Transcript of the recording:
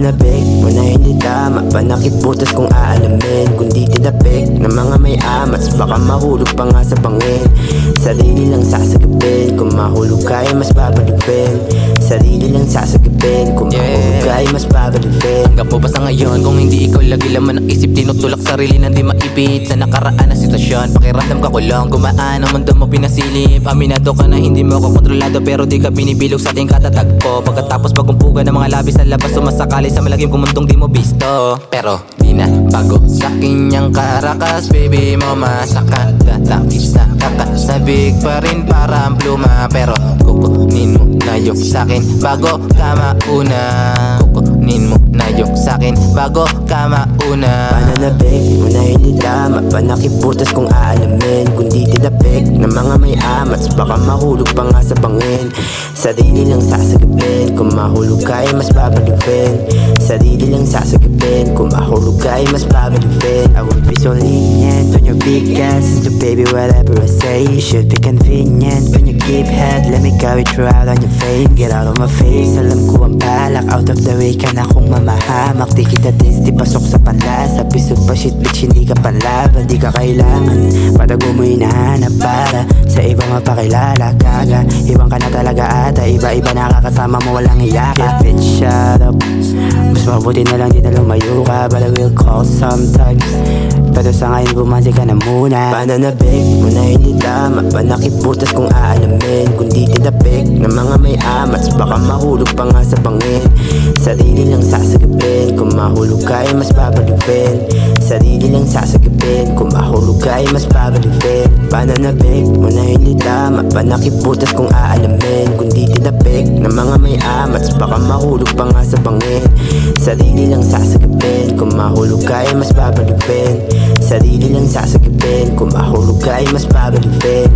Pananabik mo na hindi tama, panakiputas kung aalamin. Kung di tinapik ng mga may amats, baka mahulog pa nga sa bangin. Sarili lang sasagapin, kung mahulog ka ay mas babalipin. Sarili lang sasagapin, kung mahulog ka ay mas babalipin. Hanggang po ba sa ngayon, kung hindi ikaw lagi laman ng isip, tinutulak sarili nang di maipit sa nakaraan na sitwasyon. Pakiramdam ka kulong, gumaan ang mundo mo pinasilip. Aminado ka na hindi mo ako kontrolado, pero di ka binibilog sa ating katatagpo. Pagkatapos pagumpugan ng mga labi sa labas, sumasakali sa malagim kumundong di mo bisto. Pero di na bago sa kanyang karakas, baby mo masaka. Datakis na kakasabik pa rin parang pluma, pero kukunin mo na yung sakin bago ka mauna. Kukunin mo na yung sakin bago ka mauna. Pananabik mo na hindi tama, panakiputas kung aalamin. Kung di tinapik ng mga may amats, baka mahulog pa nga sa bangin. Sarili lang sasagapin, kung mahulog ka ay mas babalipin. Sarili lang sasagapin, kung mahulog ka ay mas babalipin. I would be so lenient on your big ass, so baby whatever I say, you should be convenient. When you keep head, let me carry through out on your face. Get out of my face, alam ko ang balak. Out of the way ka na kung mamahamak. Di kita dis, di pasok sa panlasa. Pisog pa shit bitch, hindi ka panlaban. Di ka kailangan, patago mo hinahanap para sa iba mapakilala. Gaga, iwan ka na talaga ata. Iba-iba nakakasama mo, walang iyaka. Bitch, shut up. Mas mabuti na lang di na lumayo ka, but I will call sometimes. Pero sa ngayon bumansi ka na muna. Pananabik mo na hindi tama, panakiputas kung aalamin. Kung di tinapik ng mga may amats, baka mahulog pa nga sa bangin. Sarili lang sasagapin, kung mahulog ka ay mas babalipin. Sarili lang sasagapin, kung mahulog ka ay mas babalipin. Pananabik mo na hindi tama, panakiputas kung aalamin. Kung di tinapik ng mga may amats, baka mahulog pa nga sa bangin. Sarili lang sasagapin, kung mahulog ka ay mas babalipin. Sarili lang sasagapin, kung mahulog ka ay mas babalipin.